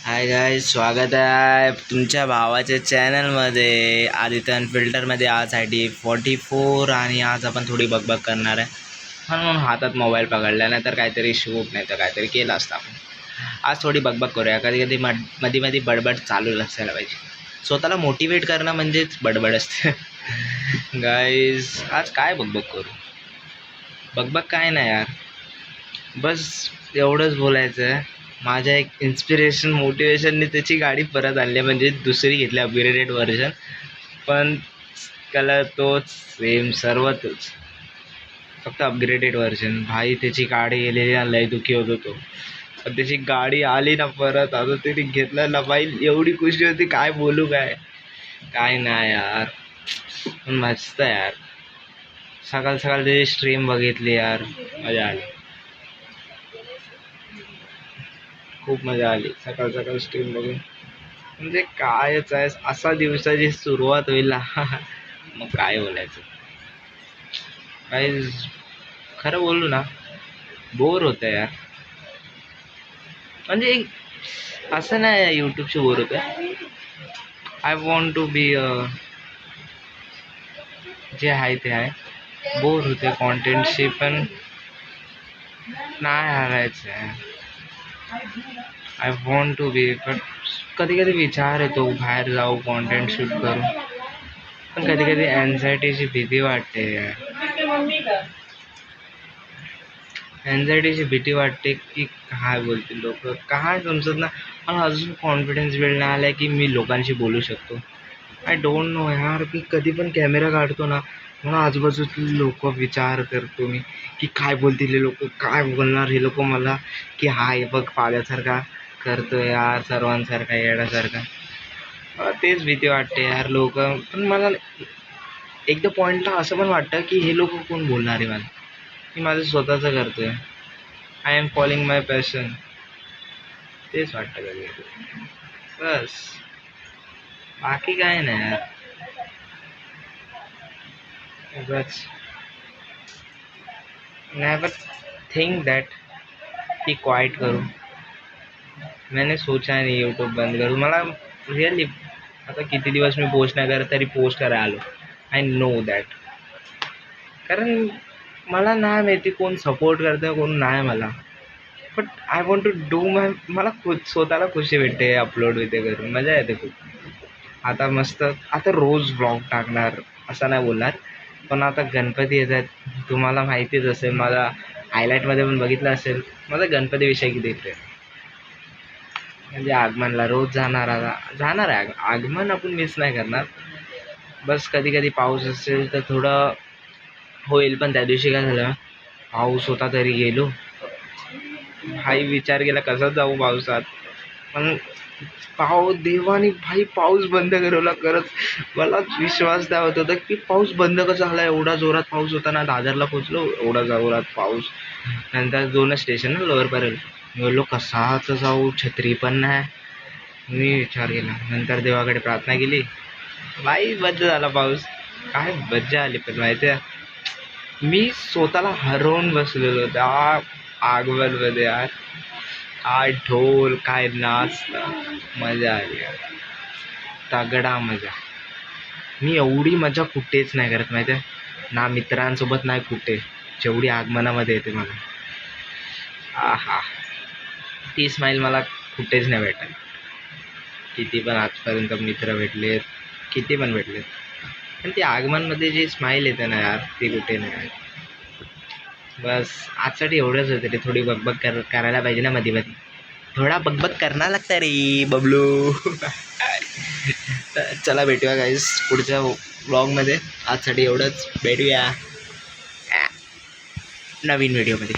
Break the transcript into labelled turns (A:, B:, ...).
A: Hi guys, स्वागत आहे तुमच्या भावाच्या चॅनलमध्ये. आदित्य अनफिल्टरमध्ये. आज आहे D44 आणि आज आपण थोडी बकबक करणार आहे. म्हणून हातात मोबाईल पकडला, नाही तर काहीतरी शूट नाही तर काहीतरी केलं असतं आपण. आज थोडी बकबक करूया. कधी कधी मध्ये मध्ये बडबड चालू असायला पाहिजे. स्वतःला मोटिवेट करणं म्हणजेच बडबड असते. गाईज, आज काय बकबक करू? बकबक काय नाही यार, बस एवढंच बोलायचं आहे. माझ्या एक इन्स्पिरेशन मोटिवेशनने त्याची गाडी परत आणली, म्हणजे दुसरी घेतली, अपग्रेडेड व्हर्जन. पण कलर तोच, सेम सर्व तोच, फक्त अपग्रेडेड व्हर्जन. भाई त्याची गाडी गेलेली ना, लय दुखी होतो तो. पण त्याची गाडी आली ना परत, आता तरी घेतलं ना भाई, एवढी खुशी होती, काय बोलू काय काय नाही यार. पण मस्त यार. सकाळ सकाळ त्याची स्ट्रीम बघितली यार, मजा आली, खूप मजा आली सकाळ सकाळ स्ट्रीम बघून. म्हणजे कायच आहे, असा दिवसाची सुरुवात होईल ना. मग काय बोलायचं. काही खरं बोलू ना, बोर होतं यार. म्हणजे असं नाही यूट्यूबची बोर होतं. आय वॉन्ट टू बी, जे आहे ते आहे. बोर होते कॉन्टेंटशी, पण नाही हारायचं आहे. आय वॉन्ट टू बी, पण कधी कधी विचार येतो बाहेर जाऊ, कॉन्टेंट शूट करू. पण कधी कधी एन्झायटीची भीती वाटते यार. एन्झायटीची भीती वाटते की काय बोलतील लोक, काय समजत ना. मला अजून कॉन्फिडन्स बिल्ड नाही आला की मी लोकांशी बोलू शकतो. आय डोंट नो यार. मी कधी पण कॅमेरा काढतो ना, मला आजूबाजूतले लोक विचार करतो मी की काय बोलतील हे लोक, काय बोलणार हे लोक मला, की हाय बघ पाल्यासारखा करतो यार, सर्वांसारखा येण्यासारखा. मला तेच भीती वाटते यार. लोक पण मला एकदा पॉईंटला असं पण वाटतं की हे लोक कोण बोलणार आहे मला, मी माझं स्वतःचं करतोय. I am following my passion. तेच वाटतं कधी. बस, बाकी काय नाही यार. बस नेवर थिंक दैट कि क्वाइट करूँ. मैंने सोचा नहीं यूट्यूब बंद करूँ. मला रिअली आता किती दिवस मी पोस्ट नाही करत, तरी पोस्ट करायला आलो. I know that. कारण मला नाही माहिती कोण सपोर्ट करतं कोण नाही मला. But I want to do my. मला स्वतःला खुशी भेटते अपलोड विथे करून, मजा येते खूप. आता मस्त, आता रोज ब्लॉग टाकणार असं नाही बोलणार. पण आता गणपती येत आहेत, तुम्हाला माहितीच असेल, माझा हायलाईटमध्ये पण बघितलं असेल, माझा गणपतीविषयी किती प्रेम. म्हणजे आगमनला रोज जाणार, आता जाणार आहे. आगमन आपण मिस नाही करणार. बस कधी कधी पाऊस असेल तर थोडं होईल. पण त्या दिवशी काय झालं, पाऊस होता तरी गेलो. भाई विचार केला कसा जाऊ पावसात. पण देवाने भाई पाऊस बंद करवला. खरंच मला विश्वास द्यावत होता की पाऊस बंद कसा झाला. एवढा जोरात पाऊस होता ना, दादरला पोचलो, एवढा जोरात पाऊस. नंतर 2 स्टेशन ना लोअर परेल. मी बोललो कसाच जाऊ, छत्री पण नाही. मी विचार केला, नंतर देवाकडे प्रार्थना केली. भाई बंद झाला पाऊस. काय मज्जा आली. पण माहिती आहे, मी स्वतःला हरवून बसलेलो त्या आगमनमध्ये यार. काय ढोल, काय नाच, मजा आली यार, तगडा मजा. मी एवढी मजा कुठेच नाही करत माहिती आहे ना, मित्रांसोबत नाही कुठे, जेवढी आगमनामध्ये येते मला. आहा, ती स्माईल मला कुठेच नाही भेटत. किती पण आजपर्यंत मित्र भेटलेत, किती पण भेटलेत, पण ती आगमनमध्ये जी स्माईल येते ना यार, ती कुठे नाही. बस आजसाठी एवढंच होतं रे. थोडी बकबक करायला पाहिजे ना मध्ये मध्ये. थोडा बकबक करणार लागतं रे बबलू. चला भेटूया गाईस पुढच्या व्लॉगमध्ये. आजसाठी एवढंच. भेटूया नवीन व्हिडिओमध्ये.